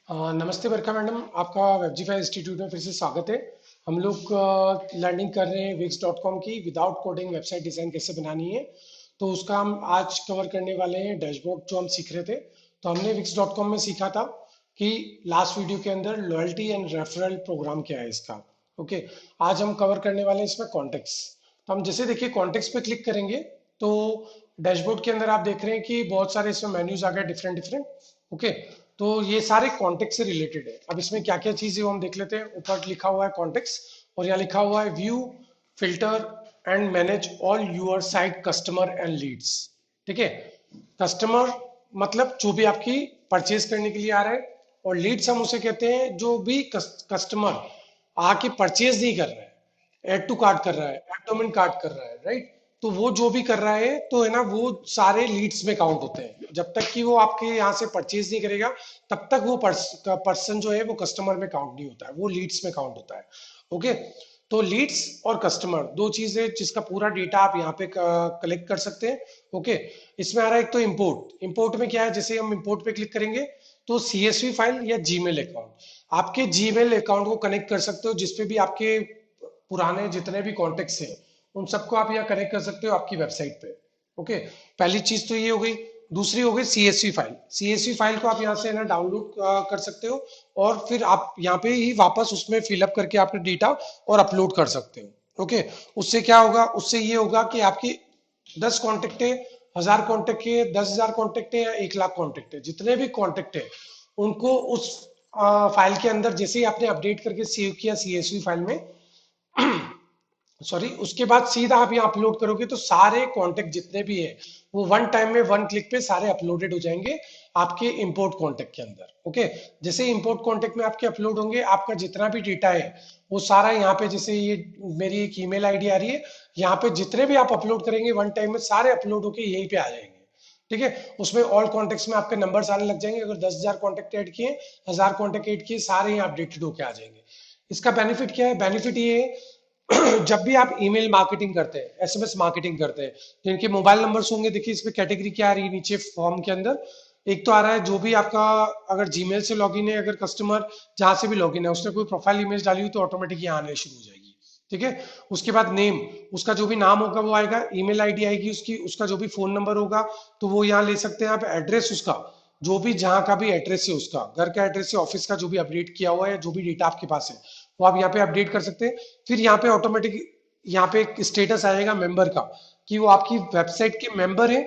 नमस्ते बरका मैडम, आपका वेबजीफाई इंस्टीट्यूट में फिर से स्वागत है। हम लोग लर्निंग कर रहे हैं wix.com की विदाउट कोडिंग वेबसाइट डिज़ाइन कैसे बनानी है। तो उसका हम आज कवर करने वाले हैं डैशबोर्ड जो हम सीख रहे थे। तो हमने wix.com में सीखा था कि लास्ट वीडियो के अंदर लॉयल्टी एंड रेफरल प्रोग्राम क्या है इसका। ओके, आज हम कवर करने वाले हैं इसमें कॉन्टेक्स्ट। तो हम जैसे देखिए कॉन्टेक्स्ट पे क्लिक करेंगे तो डैशबोर्ड के अंदर आप देख रहे हैं कि बहुत सारे इसमें मेन्यूज आ गए डिफरेंट डिफरेंट। ओके, तो ये सारे कॉन्टेक्स्ट से रिलेटेड है। अब इसमें क्या क्या चीजें वो हम देख लेते हैं। ऊपर लिखा हुआ है कॉन्टेक्स्ट और यहाँ लिखा हुआ है view, filter and manage all your site customer and leads. ठीक है, कस्टमर मतलब जो भी आपकी परचेज करने के लिए आ रहा है, और लीड्स हम उसे कहते हैं जो भी कस्टमर आके परचेज नहीं कर रहा है, ऐड टू कार्ट कर रहा है, एब्डोमेन कार्ट कर रहा है, राइट। तो वो जो भी कर रहा है तो है ना, वो सारे लीड्स में काउंट होते हैं। जब तक कि वो आपके यहाँ से परचेज नहीं करेगा तब तक वो पर्सन जो है वो कस्टमर में काउंट नहीं होता है, वो लीड्स में काउंट होता है। ओके, तो लीड्स और कस्टमर दो चीजें जिसका पूरा डेटा आप यहाँ पे कलेक्ट कर सकते हैं। ओके, इसमें आ रहा है एक तो इंपोर्ट। इंपोर्ट में क्या है, जैसे हम इंपोर्ट पे क्लिक करेंगे तो सीएसवी फाइल या जीमेल अकाउंट, आपके जीमेल अकाउंट को कनेक्ट कर सकते हो जिसपे भी आपके पुराने जितने भी कॉन्टेक्ट्स हैं उन सबको आप यहाँ कनेक्ट कर सकते हो आपकी वेबसाइट पे। ओके, पहली चीज तो ये हो गई। दूसरी हो गई सीएसवी फाइल। सीएसवी फाइल को आप यहाँ से ना डाउनलोड कर सकते हो और फिर आप यहाँ पे ही वापस उसमें फिलअप करके आपके डेटा और अपलोड कर सकते हो। ओके, उससे क्या होगा, उससे ये होगा कि आपकी 10 कॉन्टेक्ट है, 1000 कॉन्टेक्ट है, 10,000 कॉन्टेक्ट है या 1 लाख कॉन्टेक्ट है, जितने भी कॉन्टेक्ट है उनको उस फाइल के अंदर जैसे ही आपने अपडेट करके सेव किया सीएसवी फाइल में, सॉरी, उसके बाद सीधा आप यहाँ अपलोड करोगे तो सारे कांटेक्ट जितने भी है वो वन टाइम में वन क्लिक पे सारे अपलोडेड हो जाएंगे आपके इंपोर्ट कांटेक्ट के अंदर। ओके, जैसे इंपोर्ट कांटेक्ट में आपके अपलोड होंगे, आपका जितना भी डेटा है वो सारा यहाँ पे, जैसे ये मेरी एक ईमेल आईडी आ रही है, यहाँ पे जितने भी आप अपलोड करेंगे वन टाइम में सारे अपलोड होके यहीं पे आ जाएंगे। ठीक है, उसमें ऑल कॉन्टेक्ट्स में आपके नंबर्स आने लग जाएंगे। अगर 10,000 कॉन्टेक्ट ऐड किए, 1000 कॉन्टेक्ट ऐड किए, सारे यहाँ अपडेटेड होके आ जाएंगे। इसका बेनिफिट क्या है, बेनिफिट ये है जब भी आप ईमेल मार्केटिंग करते हैं, एसएमएस मार्केटिंग करते हैं, तो इनके मोबाइल नंबर्स होंगे। देखिए इसमें कैटेगरी क्या आ रही है नीचे फॉर्म के अंदर, एक तो आ रहा है जो भी आपका, अगर जीमेल से लॉगिन है, अगर कस्टमर जहां से भी लॉगिन है उसने कोई प्रोफाइल इमेज डाली हुई तो ऑटोमेटिक यहाँ आने शुरू हो जाएगी। ठीक है, उसके बाद नेम, उसका जो भी नाम होगा वो आएगा, ईमेल आईडी आएगी उसकी, उसका जो भी फोन नंबर होगा तो वो यहाँ ले सकते हैं आप। एड्रेस उसका, जो भी जहाँ का भी एड्रेस है, उसका घर का एड्रेस है, ऑफिस का जो भी अपडेट किया हुआ है, जो भी डेटा आपके पास है वो आप यहाँ पे अपडेट कर सकते हैं। फिर यहाँ पे ऑटोमेटिक यहाँ पे एक स्टेटस आएगा मेंबर का, कि वो आपकी वेबसाइट के मेंबर है,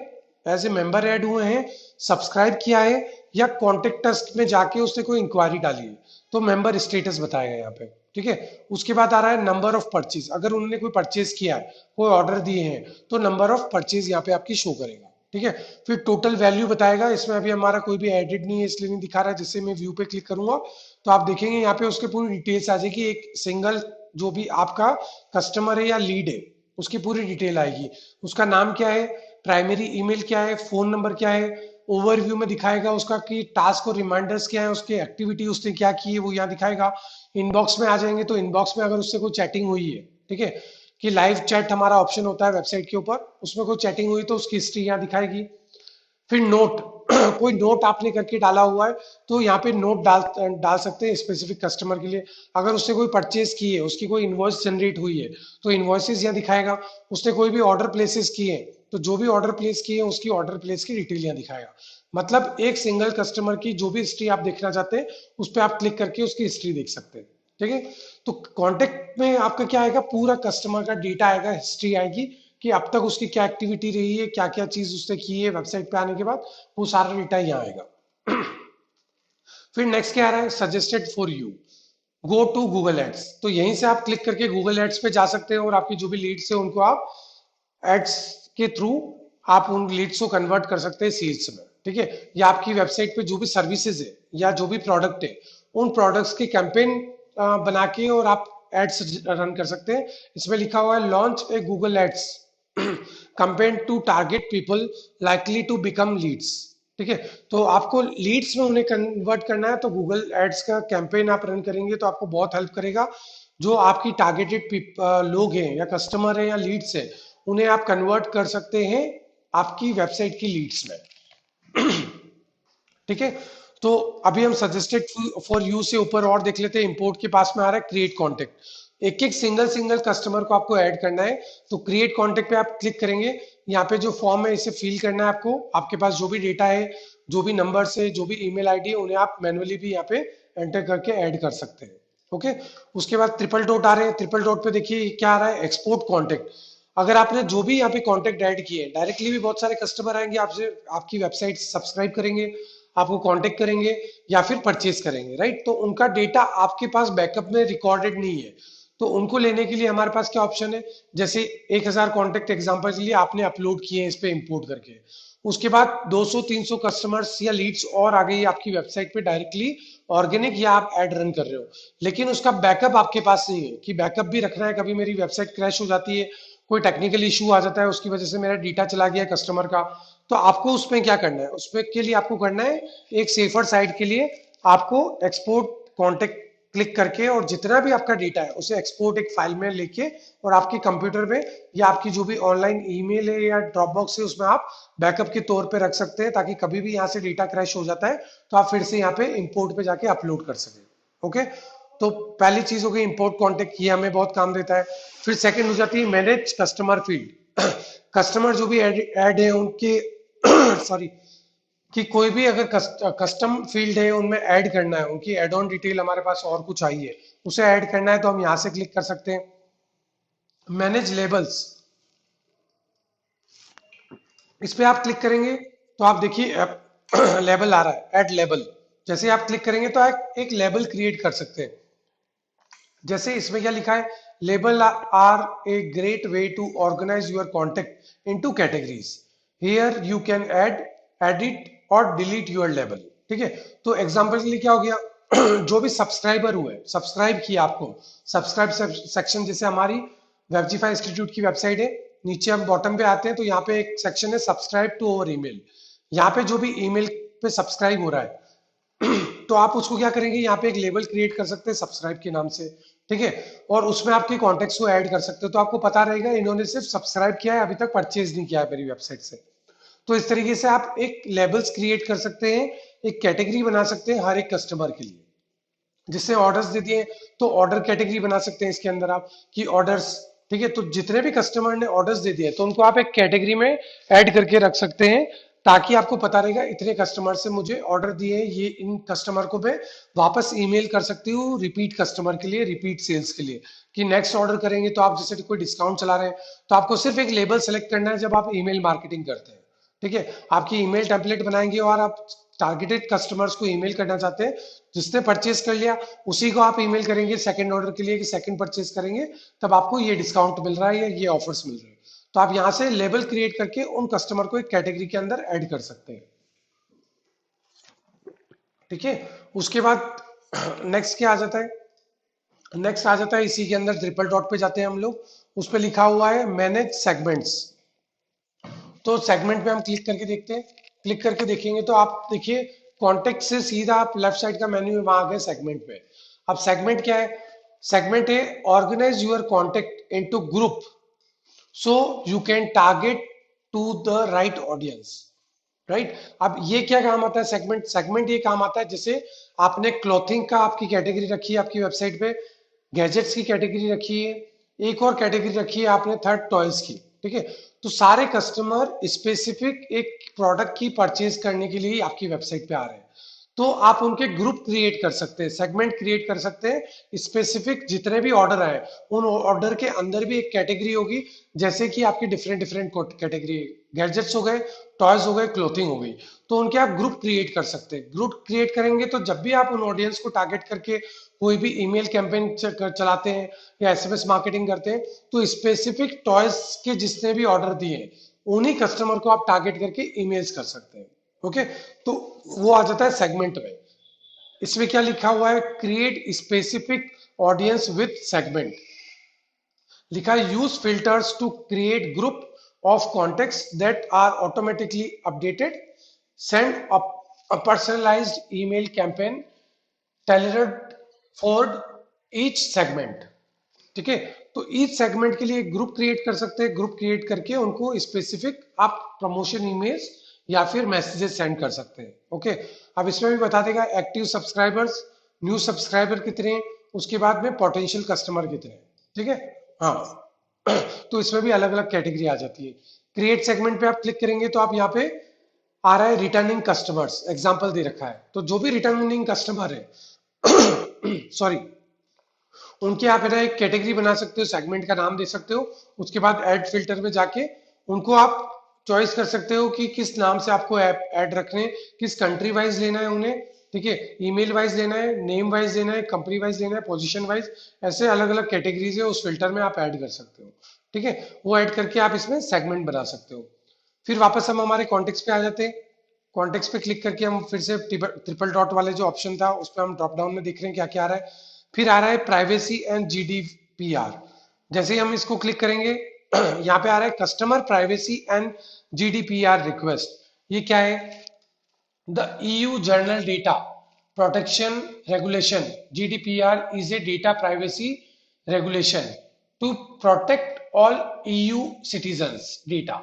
एज ए मेंबर ऐड हुए हैं, सब्सक्राइब किया है, या कॉन्टेक्ट अस में जाके उसने कोई इंक्वायरी डाली है, तो मेंबर स्टेटस बताएगा यहाँ पे। ठीक है, उसके बाद आ रहा है नंबर ऑफ परचेज। अगर उन्होंने कोई परचेज किया है, कोई ऑर्डर दिए हैं, तो नंबर ऑफ परचेज यहाँ पे आपकी शो करेगा। ठीक है, फिर टोटल वैल्यू बताएगा। इसमें अभी हमारा कोई भी एडिट नहीं है इसलिए नहीं दिखा रहा है। जैसे मैं व्यू पे क्लिक करूंगा तो आप देखेंगे यहाँ पे उसके पूरी डिटेल्स आ जाएगी। एक सिंगल जो भी आपका कस्टमर है या लीड है उसकी पूरी डिटेल आएगी। उसका नाम क्या है, प्राइमरी ईमेल क्या है, फोन नंबर क्या है, ओवरव्यू में दिखाएगा उसका कि टास्क और रिमाइंडर्स क्या है, उसकी एक्टिविटी उसने क्या की है वो यहाँ दिखाएगा। इनबॉक्स में आ जाएंगे तो इनबॉक्स में अगर उससे कोई चैटिंग हुई है, ठीक है, कि लाइव चैट हमारा ऑप्शन होता है वेबसाइट के ऊपर, उसमें कोई चैटिंग हुई तो उसकी हिस्ट्री यहाँ दिखाएगी। फिर नोट कोई नोट आपने करके डाला हुआ है तो यहाँ पे नोट डाल डाल सकते हैं स्पेसिफिक कस्टमर के लिए। अगर उसने कोई परचेज की है, उसकी कोई इन्वॉइस जनरेट हुई है तो इन्वॉइसेस यहाँ दिखाएगा। उसने कोई भी ऑर्डर प्लेसेस किए हैं तो जो भी ऑर्डर प्लेस किए हैं उसकी ऑर्डर प्लेस की डिटेल यहाँ दिखाएगा। मतलब एक सिंगल कस्टमर की जो भी हिस्ट्री आप देखना चाहते हैं उस पर आप क्लिक करके उसकी हिस्ट्री देख सकते हैं। ठीक है, तो कॉन्टेक्ट में आपका क्या आएगा, पूरा कस्टमर का डेटा आएगा, हिस्ट्री आएगी कि अब तक उसकी क्या एक्टिविटी रही है, क्या क्या चीज उसने की है वेबसाइट पे आने के बाद, वो सारा डेटा यहाँ आएगा। फिर नेक्स्ट क्या आ रहा है, suggested for you, go to Google ads. तो यहीं से आप क्लिक करके गूगल एड्स पे जा सकते हैं और आपकी जो भी लीड्स है उनको आप एड्स के थ्रू आप उन लीड्स को कन्वर्ट कर सकते हैं सेल्स में। ठीक है, या आपकी वेबसाइट पे जो भी सर्विसेज है या जो भी प्रोडक्ट है उन प्रोडक्ट्स की कैंपेन बना के और आप एड्स रन कर सकते हैं। इसमें लिखा हुआ है launch a Google ads campaign to target people likely to become leads. ठीक है, तो आपको लीड्स में उन्हें कन्वर्ट करना है तो गूगल एड्स का कैंपेन आप रन करेंगे तो आपको बहुत हेल्प करेगा। जो आपकी टारगेटेड लोग हैं या कस्टमर है या लीड्स है उन्हें आप कन्वर्ट कर सकते हैं आपकी वेबसाइट की लीड्स में। ठीक है, तो अभी हम सजेस्टेड फॉर यू से ऊपर और देख लेते हैं, इंपोर्ट के पास में आ रहा है क्रिएट कॉन्टेक्ट। एक एक सिंगल सिंगल कस्टमर को आपको ऐड करना है, तो क्रिएट कॉन्टेक्ट पे आप क्लिक करेंगे। यहाँ पे जो फॉर्म है इसे फिल करना है आपको। आपके पास जो भी डेटा है, जो भी नंबर है, जो भी ईमेल आईडी है, उन्हें आप मैनुअली भी यहाँ पे एंटर करके ऐड कर सकते हैं। ओके, उसके बाद ट्रिपल डॉट आ रहे हैं। ट्रिपल डॉट पे देखिए क्या आ रहा है, एक्सपोर्ट कॉन्टेक्ट। अगर आपने जो भी यहाँ पे कॉन्टेक्ट ऐड किए हैं, डायरेक्टली भी बहुत सारे कस्टमर आएंगे आपसे, आपकी वेबसाइट सब्सक्राइब करेंगे, आपको कांटेक्ट करेंगे या फिर परचेज करेंगे, राइट। तो उनका डेटा आपके पास बैकअप में रिकॉर्डेड नहीं है, तो उनको लेने के लिए हमारे पास क्या ऑप्शन है, जैसे 1000 कांटेक्ट एग्जांपल के लिए आपने अपलोड किए हैं इस पे इंपोर्ट करके, उसके बाद 200-300 कस्टमर्स या लीड्स और आ गई आपकी वेबसाइट पे डायरेक्टली ऑर्गेनिक, या आप एड रन कर रहे हो, लेकिन उसका बैकअप आपके पास नहीं है कि बैकअप भी रखना है। कभी मेरी वेबसाइट क्रैश हो जाती है, कोई टेक्निकल इशू आ जाता है, उसकी वजह से मेरा डेटा चला गया कस्टमर का, तो आपको उसमें क्या करना है, उसमें के लिए आपको करना है एक सेफर साइड के लिए आपको एक्सपोर्ट कॉन्टेक्ट क्लिक करके, और जितना भी आपका डेटा है उसे एक्सपोर्ट एक फाइल में लेके और आपके कंप्यूटर में या आपकी जो भी ऑनलाइन ईमेल है या ड्रॉपबॉक्स है उसमें आप बैकअप के तौर पे रख सकते हैं, ताकि कभी भी यहाँ से डेटा क्रैश हो जाता है तो आप फिर से यहाँ पे इंपोर्ट पे जाके अपलोड कर सके। ओके, तो पहली चीज हो गई इंपोर्ट कॉन्टेक्ट, ये हमें बहुत काम देता है। फिर सेकंड हो जाती है मैनेज कस्टमर फील्ड। कस्टमर जो भी ऐड है उनके सॉरी, कि कोई भी अगर कस्टम फील्ड है उनमें ऐड करना है, उनकी एड ऑन डिटेल हमारे पास और कुछ आई है उसे ऐड करना है, तो हम यहाँ से क्लिक कर सकते हैं। मैनेज लेबल्स, इस पे आप क्लिक करेंगे तो आप देखिए लेबल आ रहा है, ऐड लेबल। जैसे आप क्लिक करेंगे तो आप एक लेबल क्रिएट कर सकते हैं। जैसे इसमें क्या लिखा है, label are a great way to organise your contact into categories, here you can add, edit और डिलीट योर लेबल। ठीक है, तो एग्जांपल के लिए क्या हो गया, जो भी सब्सक्राइबर हुए, सब्सक्राइब किया आपको, सब्सक्राइब सेक्शन, जैसे हमारी वेबजीफाई इंस्टीट्यूट की वेबसाइट है, नीचे हम बॉटम पे आते हैं तो यहाँ पे एक सेक्शन है सब्सक्राइब टू अवर ईमेल। यहाँ पे जो भी ईमेल पे सब्सक्राइब हो रहा है तो आप उसको क्या करेंगे, यहाँ पे एक लेबल क्रिएट कर सकते हैं सब्सक्राइब के नाम से। ठीक है, और उसमें आपके कॉन्टेक्ट्स को ऐड कर सकते हो, तो आपको पता रहेगा इन्होंने सिर्फ सब्सक्राइब किया है, अभी तक परचेज नहीं किया है मेरी वेबसाइट से। तो इस तरीके से आप एक लेबल्स क्रिएट कर सकते हैं, एक कैटेगरी बना सकते हैं हर एक कस्टमर के लिए। जिससे ऑर्डर्स दे दिए तो ऑर्डर कैटेगरी बना सकते हैं इसके अंदर आप, कि ऑर्डर्स, ठीक है, तो जितने भी कस्टमर ने ऑर्डर्स दे दिए तो उनको आप एक कैटेगरी में ऐड करके रख सकते हैं, ताकि आपको पता रहेगा इतने कस्टमर से मुझे ऑर्डर दिए, ये इन कस्टमर को मैं वापस ईमेल कर सकती हूँ रिपीट कस्टमर के लिए, रिपीट सेल्स के लिए, कि नेक्स्ट ऑर्डर करेंगे तो आप जैसे कोई डिस्काउंट चला रहे हैं तो आपको सिर्फ एक लेबल सेलेक्ट करना है जब आप ईमेल मार्केटिंग करते हैं। ठीक है, आपकी ईमेल टेम्पलेट बनाएंगे और आप टारगेटेड कस्टमर्स को ईमेल करना चाहते हैं, जिसने परचेज कर लिया उसी को आप ईमेल करेंगे सेकंड ऑर्डर के लिए कि सेकंड परचेज करेंगे तब आपको ये डिस्काउंट मिल रहा है या ये ऑफर्स मिल रहे हैं। तो आप यहां से लेबल क्रिएट करके उन कस्टमर को एक कैटेगरी के अंदर ऐड कर सकते हैं। ठीक है, उसके बाद नेक्स्ट क्या आ जाता है, नेक्स्ट आ जाता है इसी के अंदर ट्रिपल डॉट पे जाते हैं हम लोग, उस पर लिखा हुआ है मैनेज सेगमेंट्स। तो सेगमेंट पे हम क्लिक करके देखते हैं, क्लिक करके देखेंगे तो आप देखिए कॉन्टेक्ट से सीधा आप लेफ्ट साइड का मेन्यू वहां आ गए सेगमेंट पे। अब सेगमेंट क्या है, सेगमेंट है organise your contact into group so you can target to the right audience, right. अब ये क्या काम आता है, सेगमेंट, सेगमेंट ये काम आता है जैसे आपने क्लॉथिंग का आपकी कैटेगरी रखी है आपकी वेबसाइट पे, गैजेट्स की कैटेगरी रखी है, एक और कैटेगरी रखी है आपने थर्ड टॉयज की। ठीक है, तो सारे कस्टमर स्पेसिफिक एक प्रोडक्ट की परचेज करने के लिए आपकी वेबसाइट पे आ रहे हैं, तो आप उनके ग्रुप क्रिएट कर सकते हैं, सेगमेंट क्रिएट कर सकते हैं, स्पेसिफिक जितने भी ऑर्डर आए उन ऑर्डर के अंदर भी एक कैटेगरी होगी, जैसे कि आपकी डिफरेंट डिफरेंट कैटेगरी, गैजेट्स हो गए, टॉयज हो गए, क्लोथिंग हो गई, तो उनके आप ग्रुप क्रिएट कर सकते हैं। ग्रुप क्रिएट करेंगे तो जब भी आप उन ऑडियंस को टारगेट करके कोई भी ईमेल कैंपेन चलाते हैं या एसएमएस मार्केटिंग करते हैं तो स्पेसिफिक टॉयज के जितने भी ऑर्डर दिए उन्हीं कस्टमर को आप टारगेट करके ईमेल्स कर सकते हैं। ओके, तो वो आ जाता है सेगमेंट में। इसमें क्या लिखा हुआ है, create specific audience with segment, लिखा है use filters to create group of contacts that are automatically updated, send a personalised email campaign tailored for each segment. ठीक है, तो ईच सेगमेंट के लिए ग्रुप क्रिएट कर सकते हैं, ग्रुप क्रिएट करके उनको स्पेसिफिक आप प्रमोशन ईमेल्स या फिर मैसेजेस सेंड कर सकते हैं। ओके, अब इसमें भी बता देगा एक्टिव सब्सक्राइबर्स, न्यू सब्सक्राइबर कितने हैं, उसके बाद में पोटेंशियल कस्टमर कितने हैं। ठीक है, हाँ। तो इसमें भी अलग अलग कैटेगरी आ जाती है। क्रिएट सेगमेंट पे आप क्लिक करेंगे तो आप यहाँ पे आ रहा है रिटर्निंग कस्टमर्स, एग्जाम्पल दे रखा है, तो जो भी रिटर्निंग कस्टमर है सॉरी, उनके आप है ना एक कैटेगरी बना सकते हो, सेगमेंट का नाम दे सकते हो। उसके बाद ऐड फिल्टर में जाके उनको आप चॉइस कर सकते हो कि किस नाम से आपको ऐड रखने हैं, किस कंट्री वाइज लेना है उन्हें। ठीक है, ईमेल वाइज लेना है, नेम वाइज लेना है, कंपनी वाइज लेना है, पोजीशन वाइज, ऐसे अलग अलग कैटेगरीज है, उस फिल्टर में आप ऐड कर सकते हो। ठीक है, वो ऐड करके आप इसमें सेगमेंट बना सकते हो। फिर वापस हम हमारे कॉन्टेक्स्ट पे आ जाते हैं। कॉन्टेक्स्ट पे क्लिक करके हम फिर से ट्रिपल डॉट वाले जो ऑप्शन था उस पर हम ड्रॉप डाउन में देख रहे हैं क्या क्या आ रहा है। फिर आ रहा है प्राइवेसी एंड जीडीपीआर। जैसे ही हम इसको क्लिक करेंगे यहाँ पे आ रहा है customer privacy and GDPR request. ये क्या है? The EU Journal Data Protection Regulation GDPR is a data privacy regulation to protect all EU citizens data।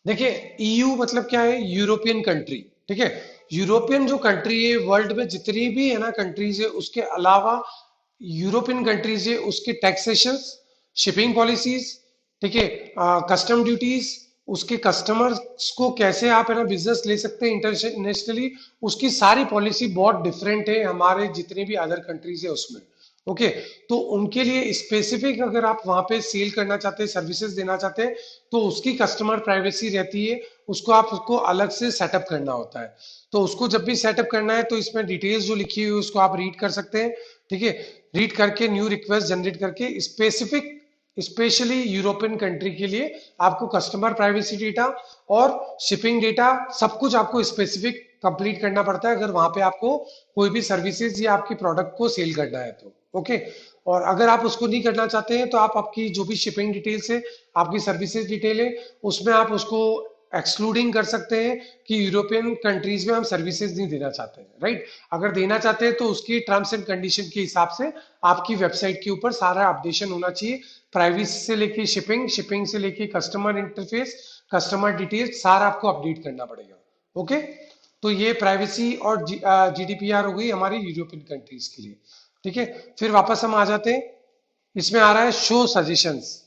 देखिए, EU मतलब क्या है? European country. ठीक है, यूरोपियन जो कंट्री है, वर्ल्ड में जितनी भी है ना कंट्रीज है, उसके अलावा यूरोपियन कंट्रीज है, उसके टैक्सेशन, शिपिंग पॉलिसीज, ठीक है, कस्टम ड्यूटीज, उसके कस्टमर्स को कैसे आप है ना बिजनेस ले सकते हैं इंटरनेशनली, उसकी सारी पॉलिसी बहुत डिफरेंट है हमारे जितने भी अदर कंट्रीज है उसमें। ओके, तो उनके लिए स्पेसिफिक अगर आप वहां पे सेल करना चाहते हैं, सर्विसेज देना चाहते हैं, तो उसकी कस्टमर प्राइवेसी रहती है, उसको आप उसको अलग से सेटअप करना होता है। तो उसको जब भी सेटअप करना है तो इसमें डिटेल्स जो लिखी हुई है उसको आप रीड कर सकते हैं। ठीक है, रीड करके न्यू रिक्वेस्ट जनरेट करके स्पेसिफिक, स्पेशली यूरोपियन कंट्री के लिए आपको कस्टमर प्राइवेसी डेटा और शिपिंग डेटा सब कुछ आपको स्पेसिफिक कंप्लीट करना पड़ता है, अगर वहां पे आपको कोई भी सर्विसेज या आपकी प्रोडक्ट को सेल करना है तो। ओके, और अगर आप उसको नहीं करना चाहते हैं तो आप आपकी जो भी शिपिंग डिटेल्स है, आपकी सर्विसेज डिटेल है, उसमें आप उसको एक्सक्लूडिंग कर सकते हैं कि यूरोपियन कंट्रीज में हम सर्विसेज नहीं देना चाहते हैं। राइट, अगर देना चाहते हैं तो उसकी टर्म्स एंड कंडीशन के हिसाब से आपकी वेबसाइट के ऊपर सारा अपडेशन होना चाहिए, प्राइवेसी से लेके शिपिंग, शिपिंग से लेके कस्टमर इंटरफेस, कस्टमर डिटेल्स, सारा आपको अपडेट करना पड़ेगा। ओके, तो ये प्राइवेसी और जीडीपीआर हो गई हमारी यूरोपियन कंट्रीज के लिए। ठीक है, फिर वापस हम आ जाते हैं, इसमें आ रहा है शो सजेशंस।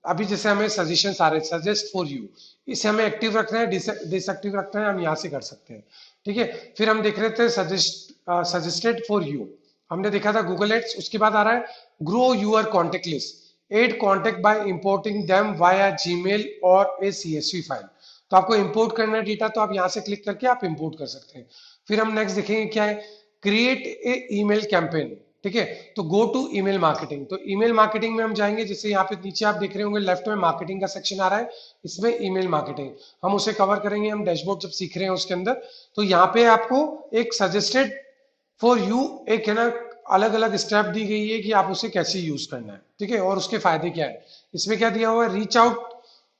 अभी जैसे हमें सजेशंस आ रहे हैं, सजेस्ट फॉर यू, इसे हमें एक्टिव रखना है, डिसएक्टिव रखना है, हम यहाँ से कर सकते हैं। ठीक है, फिर हम देख रहे थे सजेस्टेड फॉर यू, हमने देखा था गूगल एड्स। उसके बाद आ रहा है grow your contact list, add contact by importing them via Gmail और ए सीएसवी फाइल। तो आपको इंपोर्ट करना है डेटा, तो आप यहाँ से क्लिक करके आप इंपोर्ट कर सकते हैं। फिर हम नेक्स्ट देखेंगे क्या है, क्रिएट ए ईमेल कैंपेन। ठीक है, तो गो टू ईमेल मार्केटिंग, तो ईमेल मार्केटिंग में हम जाएंगे, जैसे यहाँ पे नीचे आप देख रहे होंगे लेफ्ट में मार्केटिंग का सेक्शन आ रहा है, इसमें ईमेल मार्केटिंग हम उसे कवर करेंगे, हम डैशबोर्ड जब सीख रहे हैं उसके अंदर। तो यहाँ पे आपको एक सजेस्टेड फॉर यू एक है ना अलग अलग स्टेप दी गई है कि आप उसे कैसे यूज करना है। ठीक है, और उसके फायदे क्या है, इसमें क्या दिया हुआ है, reach out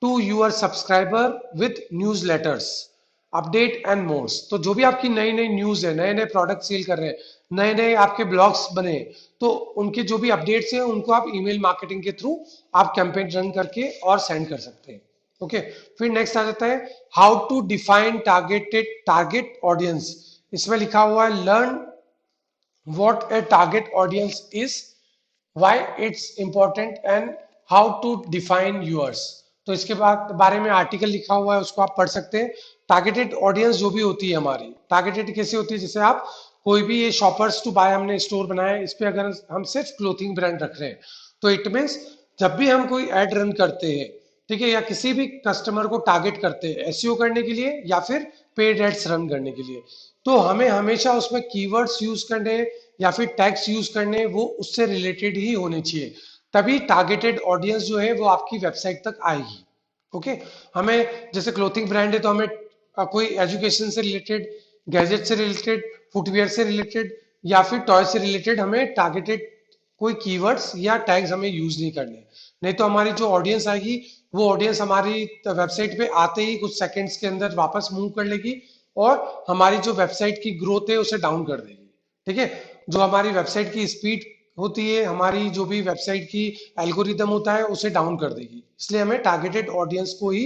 to your subscriber with newsletters, update and mods. तो जो भी आपकी नई नई न्यूज है, नए नए प्रोडक्ट सेल कर रहे हैं, नए नए आपके ब्लॉग्स बने, तो उनके जो भी अपडेट्स हैं उनको आप ईमेल मार्केटिंग के थ्रू आप कैंपेन रन करके और सेंड कर सकते हैं। ओके, फिर नेक्स्ट आ जाता है how to define target audience. इसमें लिखा हुआ है learn what a target audience is, why it's important and how to define yours। तो इसके बाद बारे में आर्टिकल लिखा हुआ है, उसको आप पढ़ सकते हैं। टारगेटेड ऑडियंस जो भी होती है हमारी, टारगेटेड कैसे होती है, जैसे आप कोई भी ये शॉपर्स टू बाय हमने स्टोर बनाया है, इस पे अगर हम सिर्फ क्लोथिंग ब्रांड रख रहे हैं, तो इट मीन्स जब भी हम कोई एड रन करते हैं, ठीक है, या किसी भी कस्टमर को टारगेट करते हैं एसईओ करने के लिए या फिर पेड एड्स रन करने के लिए, तो हमें हमेशा उसमें कीवर्ड्स यूज करने या फिर टैग्स यूज करने, वो उससे रिलेटेड ही होने चाहिए, तभी टारगेटेड ऑडियंस जो है वो आपकी वेबसाइट तक आएगी। ओके, हमें जैसे क्लोथिंग ब्रांड है तो हमें कोई एजुकेशन से रिलेटेड, गैजेट से रिलेटेड, फुटवेयर से रिलेटेड या फिर टॉय से रिलेटेड हमें टारगेटेड कोई कीवर्ड्स या टैग्स हमें यूज नहीं करने, नहीं तो हमारी जो ऑडियंस आएगी वो ऑडियंस हमारी वेबसाइट पे आते ही कुछ सेकंड्स के अंदर वापस मूव कर लेगी और हमारी जो वेबसाइट की ग्रोथ है उसे डाउन कर देगी। ठीक है, जो हमारी वेबसाइट की स्पीड होती है, हमारी जो भी वेबसाइट की एल्गोरिदम होता है उसे डाउन कर देगी। इसलिए हमें टारगेटेड ऑडियंस को ही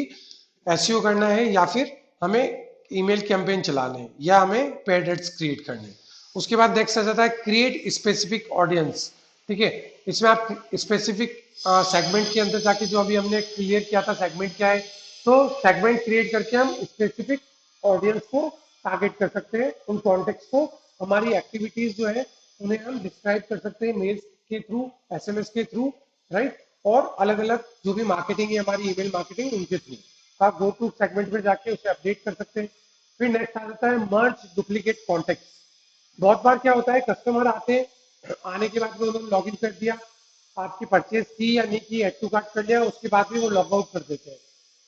एसईओ करना है या फिर हमें ईमेल कैंपेन चलाने हैं या हमें पेड एड्स क्रिएट करने हैं। उसके बाद नेक्स्ट आ जाता है क्रिएट स्पेसिफिक ऑडियंस। ठीक है, इसमें आप स्पेसिफिक सेगमेंट के अंदर जाके जो अभी हमने क्लियर किया था सेगमेंट क्या है, तो सेगमेंट क्रिएट करके हम स्पेसिफिक ऑडियंस को टारगेट कर सकते हैं, उन कॉन्टेक्ट को हमारी एक्टिविटीज जो है उन्हें हम डिस्क्राइब कर सकते हैं मेल्स के थ्रू, एसएमएस के थ्रू, राइट, और अलग अलग जो भी मार्केटिंग है हमारी ईमेल मार्केटिंग उनके थ्रू आप गो टू सेगमेंट में जाके उसे अपडेट कर सकते हैं। फिर नेक्स्ट आ जाता है मर्ज डुप्लीकेट कॉन्टेक्ट। बहुत बार क्या होता है कस्टमर आते हैं, आने के बाद में उन्होंने लॉग इन कर दिया, आपकी परचेज की या नहीं की, एड टू कार्ट कर लिया, उसके बाद भी वो लॉग आउट कर देते हैं।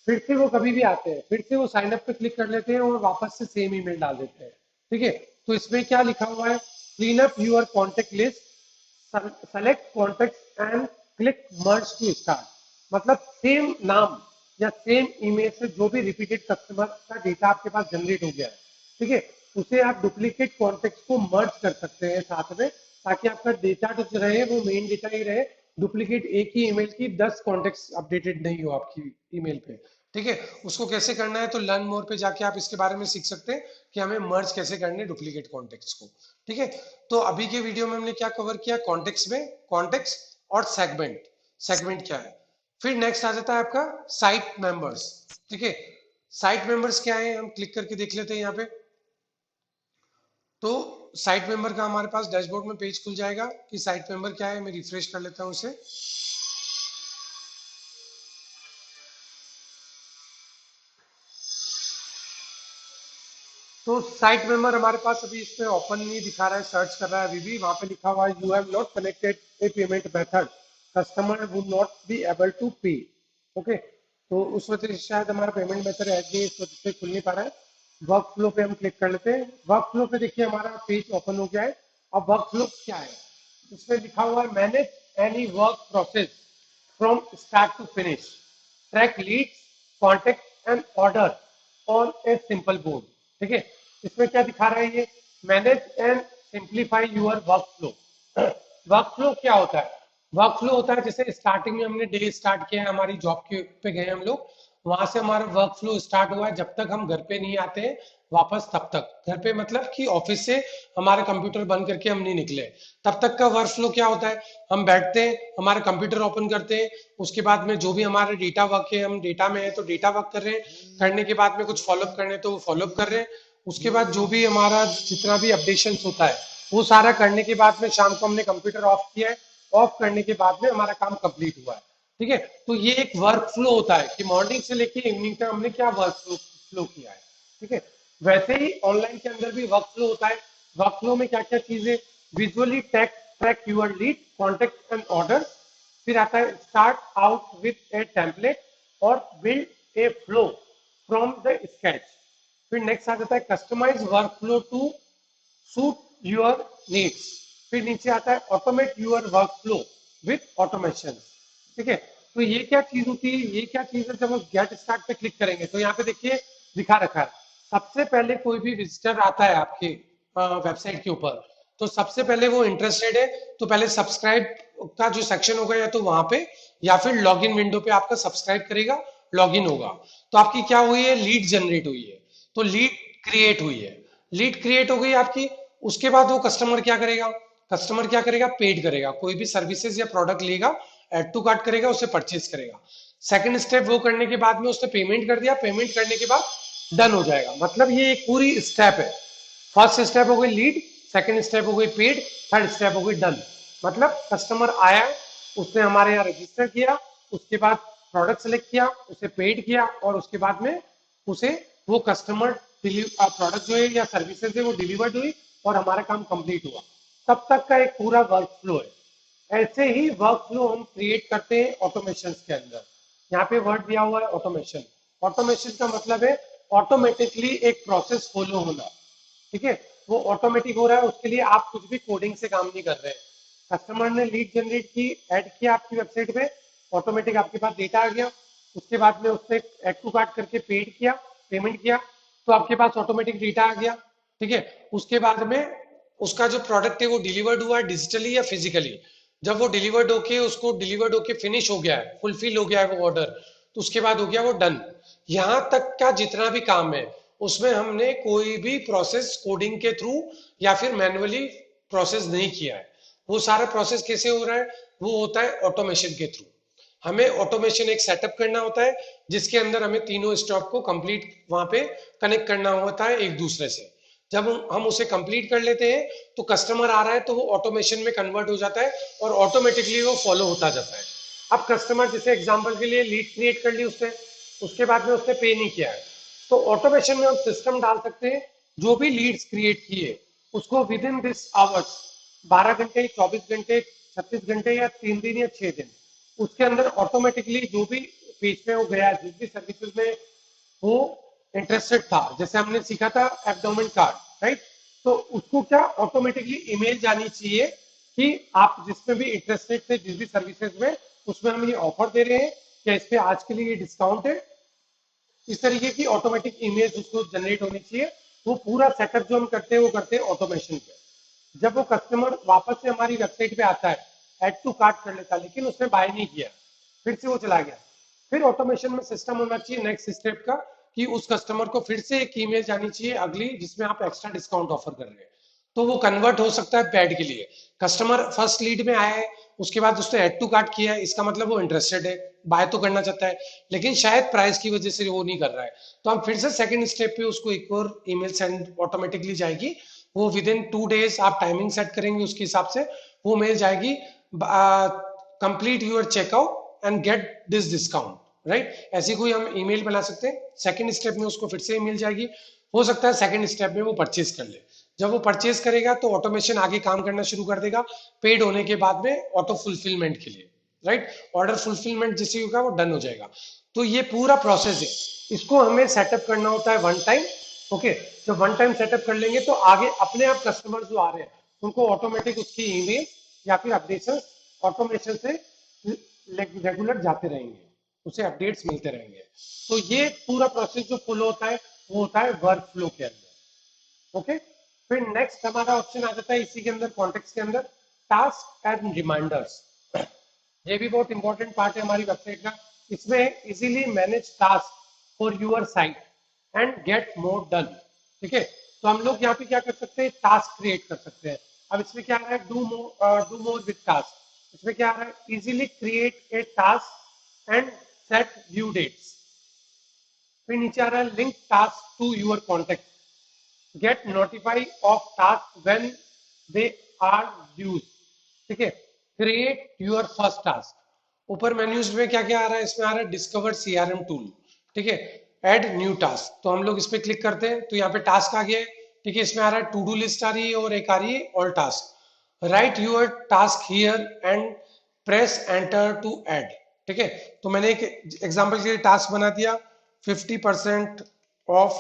फिर से वो कभी भी आते हैं, फिर से वो साइन अप पे क्लिक कर लेते हैं और वापस से सेम ईमेल डाल देते हैं। ठीक है, तो इसमें क्या लिखा हुआ है, clean up your contact list, select contact and click merge to start. मतलब सेम नाम या सेम ईमेल से जो भी रिपीटेड कस्टमर का डेटा आपके पास जनरेट हो गया है, ठीक है, उसे आप डुप्लीकेट कॉन्टेक्ट को मर्ज कर सकते हैं साथ में, ताकि आपका डेटा जो रहे वो मेन डेटा ही रहे, डुप्लीकेट एक ही ईमेल की 10 कॉन्टेक्ट अपडेटेड नहीं हो आपकी ईमेल पे। ठीक है, उसको कैसे करना है तो लर्न मोर पे जाके आप इसके बारे में सीख सकते हैं कि हमें मर्ज कैसे करने डुप्लीकेट कॉन्टेक्ट्स को। ठीक है, तो अभी के वीडियो में हमने क्या कवर किया, कॉन्टेक्ट्स में कॉन्टेक्ट्स और सेगमेंट, सेगमेंट क्या है। फिर नेक्स्ट आ जाता है आपका साइट मेंबर्स। ठीक है, साइट मेंबर्स क्या है हम क्लिक करके देख लेते हैं यहाँ पे। तो साइट मेंबर का हमारे पास डैशबोर्ड में पेज खुल जाएगा कि साइट मेंबर क्या है, मैं रिफ्रेश कर लेता हूँ उसे। तो साइट मेंबर हमारे पास अभी इसमें ओपन नहीं दिखा रहा है, सर्च कर रहा है अभी भी, वहां पे लिखा हुआ है you have not connected a payment method, customer would not be able to pay. Okay, तो उस वजह से शायद हमारा पेमेंट मेथड ऐड नहीं, इस वजह से खुल नहीं पा रहा है। वर्क फ्लो पे हम क्लिक कर लेते हैं। वर्क फ्लो पे देखिए हमारा पेज ओपन हो गया है। अब वर्क फ्लो क्या है, इसमें लिखा हुआ है manage any work process from start to finish, track leads, contact and order on a simple board. ठीक है, इसमें क्या दिखा रहा है ये, manage and simplify your workflow. Workflow क्या होता है, वर्क फ्लो होता है जैसे स्टार्टिंग में हमने डे स्टार्ट किया है, हमारी जॉब के पे गए हम लोग, वहां से हमारा वर्क फ्लो स्टार्ट हुआ है जब तक हम घर पे नहीं आते हैं वापस, तब तक घर पे मतलब कि ऑफिस से हमारे कंप्यूटर बंद करके हम नहीं निकले, तब तक का वर्क फ्लो क्या होता है, हम बैठते हैं, हमारे कंप्यूटर ओपन करते हैं, उसके बाद में जो भी हमारे डेटा वर्क है, हम डेटा में है तो डेटा वर्क कर रहे हैं, करने के बाद में कुछ फॉलोअप करने तो वो फॉलोअप कर रहे हैं, उसके बाद जो भी हमारा जितना भी अपडेशन होता है वो सारा करने के बाद में शाम को हमने कंप्यूटर ऑफ किया है, ऑफ करने के बाद में हमारा काम कंप्लीट हुआ है। ठीक है, तो ये एक वर्क फ्लो होता है कि मॉर्निंग से लेके इवनिंग तक हमने क्या वर्क फ्लो किया है। ठीक है, वैसे ही ऑनलाइन के अंदर भी वर्क फ्लो होता है। वर्क फ्लो में क्या क्या चीजें, visually track your lead, contact and order, फिर आता है start out with a template और build a flow from the sketch. फिर नेक्स्ट आ जाता है customise workflow to suit your needs. फिर नीचे आता है automate your workflow with automation. ठीक है, तो ये क्या चीज होती है, ये क्या चीज है, जब हम गेट स्टार्ट पे क्लिक करेंगे तो यहाँ पे देखिए दिखा रखा है, सबसे पहले कोई भी विजिटर आता है आपके वेबसाइट के ऊपर, तो सबसे पहले वो इंटरेस्टेड है तो पहले सब्सक्राइब का जो सेक्शन होगा या तो वहां पे या फिर लॉगिन विंडो पे आपका सब्सक्राइब करेगा, लॉगिन होगा, तो आपकी क्या हुई है, लीड जनरेट हुई है, तो लीड क्रिएट हुई है, लीड क्रिएट हो गई आपकी। उसके बाद वो कस्टमर क्या करेगा, कस्टमर क्या करेगा, पेड करेगा, कोई भी सर्विसेज या प्रोडक्ट लेगा, एड टू कार्ट करेगा, उसे परचेज करेगा। सेकंड स्टेप वो करने के बाद में उसने पेमेंट कर दिया, पेमेंट करने के बाद डन हो जाएगा। मतलब ये एक पूरी स्टेप है, फर्स्ट स्टेप हो गई लीड, सेकंड स्टेप हो गई पेड, थर्ड स्टेप हो गई डन। मतलब कस्टमर आया, उसने हमारे यहाँ रजिस्टर किया, उसके बाद प्रोडक्ट सेलेक्ट किया, उसे पेड किया और उसके बाद में उसे वो कस्टमर प्रोडक्ट जो है या सर्विसेज है वो डिलीवर्ड हुई और हमारा काम कंप्लीट हुआ, तब तक का एक पूरा वर्क फ्लो है। ऐसे ही वर्क फ्लो हम क्रिएट करते हैं ऑटोमेशन के अंदर। यहाँ पे वर्ड दिया हुआ है ऑटोमेशन। ऑटोमेशन का मतलब है ऑटोमेटिकली एक प्रोसेस फॉलो होना। ठीक है, वो ऑटोमेटिक हो रहा है, उसके लिए आप कुछ भी कोडिंग से काम नहीं कर रहे हैं। कस्टमर ने लीड जनरेट की, ऐड किया आपकी वेबसाइट पे, ऑटोमेटिक आपके पास डेटा आ गया, उसके बाद में उससे ऐड टू कार्ट करके पेड किया, पेमेंट किया, तो आपके पास ऑटोमेटिक डेटा आ गया। ठीक है, उसके बाद में उसका जो प्रोडक्ट है वो डिलीवर्ड हुआ है डिजिटली या फिजिकली, जब वो डिलीवर्ड होके उसको डिलीवर्ड होके फिनिश हो गया है, फुलफिल हो गया है वो ऑर्डर, तो उसके बाद हो गया वो डन। यहां तक का जितना भी काम है उसमें हमने कोई भी प्रोसेस कोडिंग के थ्रू या फिर मैन्युअली प्रोसेस नहीं किया है। वो सारा प्रोसेस कैसे हो रहा है? वो होता है ऑटोमेशन के थ्रू। हमें ऑटोमेशन एक सेटअप करना होता है जिसके अंदर हमें तीनों स्टॉप को कंप्लीट वहां पे कनेक्ट करना होता है एक दूसरे से। जब हम उसे कंप्लीट कर लेते हैं तो कस्टमर आ रहा है तो वो ऑटोमेशन में कन्वर्ट हो जाता है और ऑटोमेटिकली वो फॉलो होता जाता है। अब कस्टमर जैसे एग्जांपल के लिए लीड क्रिएट कर ली उसने, उसके बाद में उसने पे नहीं किया है, तो ऑटोमेशन में हम सिस्टम डाल सकते हैं जो भी लीड्स क्रिएट किए उसको विद इन दिस आवर्स, 12 घंटे, 24 घंटे, 36 घंटे या 3 दिन या 6 दिन, उसके अंदर ऑटोमेटिकली जो भी पेज में वो गया, जिस भी सर्विसेज में वो इंटरेस्टेड था, जैसे हमने सीखा था एब्डोमेन कार्ड, राइट? तो उसको क्या ऑटोमेटिकली ईमेल जानी चाहिए कि आप जिसमें भी इंटरेस्टेड थे, जिस भी सर्विसेज में, उसमें हम ये ऑफर दे रहे हैं, क्या इस पे आज के लिए ये डिस्काउंट है। इस तरीके की ऑटोमेटिक इमेज उसको जनरेट होनी चाहिए। वो पूरा सेटअप जो हम करते हैं वो करते हैं ऑटोमेशन पे। जब वो कस्टमर वापस से हमारी वेबसाइट पे आता है, ऐड टू कार्ट कर लेता है लेकिन उसने बाय नहीं किया, फिर से वो चला गया, फिर ऑटोमेशन में सिस्टम होना चाहिए नेक्स्ट स्टेप का कि उस कस्टमर को फिर से एक ईमेल जानी चाहिए अगली जिसमें आप एक्स्ट्रा डिस्काउंट ऑफर कर रहे हैं। तो वो कन्वर्ट हो सकता है पैड के लिए। कस्टमर फर्स्ट लीड में आया है, उसके बाद उसने ऐड टू कार्ट किया है, इसका मतलब वो इंटरेस्टेड है, बाय तो करना चाहता है, लेकिन शायद प्राइस की वजह से वो नहीं कर रहा है। तो हम फिर से सेकंड स्टेप पे उसको एक और ईमेल सेंड ऑटोमेटिकली जाएगी। वो विद इन 2 डेज आप टाइमिंग सेट करेंगे उसके हिसाब से, वो मेल जाएगी, complete your checkout and get this discount, right? ऐसी कोई हम ईमेल बना सकते हैं। सेकंड स्टेप में उसको फिर से ईमेल जाएगी, हो सकता है सेकंड स्टेप में वो परचेज कर ले। जब वो परचेज करेगा तो ऑटोमेशन आगे काम करना शुरू कर देगा पेड होने के बाद में ऑटो फुलफिलमेंट के लिए, राइट? ऑर्डर फुलफिलमेंट जैसे होगा वो डन हो जाएगा। तो ये पूरा प्रोसेस है, इसको हमें सेटअप करना होता है वन टाइम। ओके, जब वन टाइम सेटअप कर लेंगे तो आगे अपने आप कस्टमर जो आ रहे हैं उनको ऑटोमेटिक उसकी ईमेल या फिर अपडेशन ऑटोमेशन से रेगुलर जाते रहेंगे, उसे अपडेट्स मिलते रहेंगे। तो ये पूरा प्रोसेस जो फॉलो होता है वो होता है वर्क फ्लो के अंदर। ओके, फिर नेक्स्ट हमारा ऑप्शन आ जाता है इसी के अंदर, कॉन्टेक्स्ट के अंदर, टास्क एंड रिमाइंडर्स। ये भी बहुत इंपॉर्टेंट पार्ट है हमारी वेबसाइट का। इसमें easily manage task for your site and get more done. ठीक है, तो हम लोग यहाँ पे क्या कर सकते हैं, टास्क क्रिएट कर सकते हैं। अब इसमें क्या आ रहा है, डू मोर विद टास्क। इसमें क्या आ रहा है, easily create a task and set due dates. फिर नीचे आ रहा है link task to your contact, get notify of task when they are dues. ठीक है, क्रिएट योर फर्स्ट टास्क। ऊपर मेन्यूज में क्या क्या आ रहा है, इसमें आ रहा है डिस्कवर सीआरएम टूल। ठीक है, ऐड न्यू टास्क, तो हम लोग इस पे क्लिक करते हैं तो यहाँ पे टास्क आ गया है। ठीक है, इसमें आ रहा है टू डू लिस्ट आ रही है और एक आ रही है all task. Write your task here and press enter to add. ठीक है, तो मैंने एक एग्जांपल के लिए टास्क बना दिया, 50% ऑफ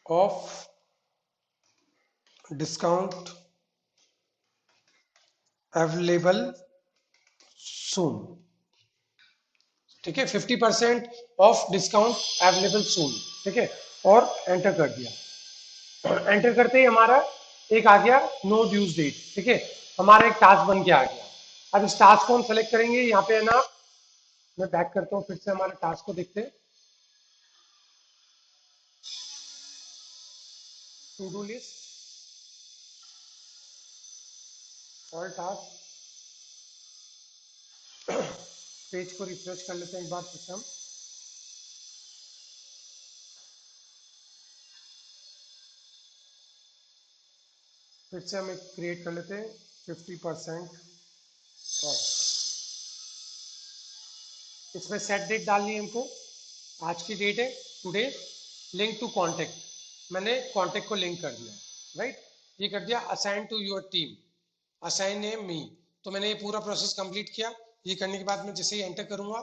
ऑफ डिस्काउंट अवेलेबल सून। ठीक है, 50% ऑफ डिस्काउंट अवेलेबल सून। ठीक है, और एंटर कर दिया। एंटर करते ही हमारा एक आ गया नो ड्यूज डेट। ठीक है, हमारा एक टास्क बन के आ गया। अब इस टास्क को हम सेलेक्ट करेंगे, यहाँ पे है ना, मैं बैक करता हूँ, फिर से हमारे टास्क को देखते हैं। To do list, all task, page को रिफ्रेश कर लेते हैं एक बार फिर से हम। फिर से हम एक क्रिएट कर लेते हैं 50% ऑफ। इसमें सेट डेट डालनी है हमको, आज की डेट है टुडे। लिंक टू कॉन्टेक्ट, मैंने कॉन्टेक्ट को लिंक कर दिया, राइट? ये कर दिया। Assign to your team, assign a me, तो मैंने ये पूरा प्रोसेस कंप्लीट किया। ये करने के बाद मैं जैसे ही एंटर करूंगा,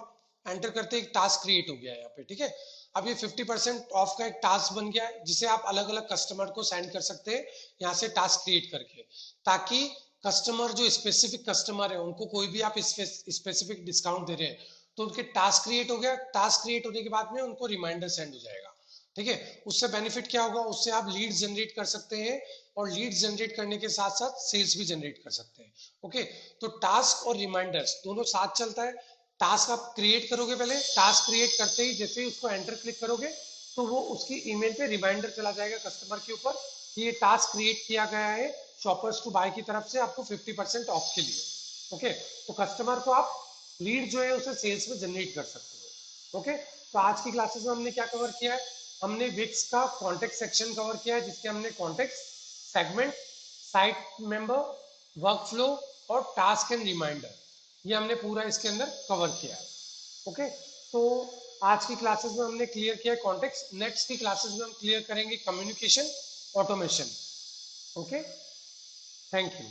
एंटर करते एक टास्क क्रिएट हो गया है यहाँ पे। ठीक है, अब ये 50% ऑफ का एक टास्क बन गया है जिसे आप अलग अलग कस्टमर को सेंड कर सकते हैं यहाँ से टास्क क्रिएट करके, ताकि कस्टमर जो स्पेसिफिक कस्टमर है उनको कोई भी आप स्पेसिफिक डिस्काउंट दे रहे हैं तो उनके टास्क क्रिएट हो गया। टास्क क्रिएट होने के बाद में उनको रिमाइंडर सेंड हो जाएगा। ठीक है, उससे बेनिफिट क्या होगा, उससे आप लीड्स जनरेट कर सकते हैं और लीड्स जनरेट करने के साथ साथ सेल्स भी जनरेट कर सकते हैं। ओके, तो टास्क और रिमाइंडर्स दोनों साथ चलता है। टास्क आप क्रिएट करोगे, पहले टास्क क्रिएट करते ही जैसे ही उसको एंटर क्लिक करोगे तो वो उसकी ईमेल पे रिमाइंडर चला जाएगा कस्टमर के ऊपर कि ये टास्क क्रिएट किया गया है शॉपर्स टू बाय की तरफ से आपको 50% ऑफ के लिए। ओके, तो कस्टमर को आप लीड जो है उसे सेल्स में जनरेट कर सकते हो। ओके, तो आज की क्लासेस में हमने क्या कवर किया है, हमने विक्स का कॉन्टेक्ट सेक्शन कवर किया है जिसके हमने contact, segment, site member, work flow और टास्क एंड रिमाइंडर, ये हमने पूरा इसके अंदर कवर किया है। ओके, तो आज की क्लासेस में हमने क्लियर किया कॉन्टेक्स्ट, नेक्स्ट की क्लासेस में हम क्लियर करेंगे communication automation. Okay, thank you.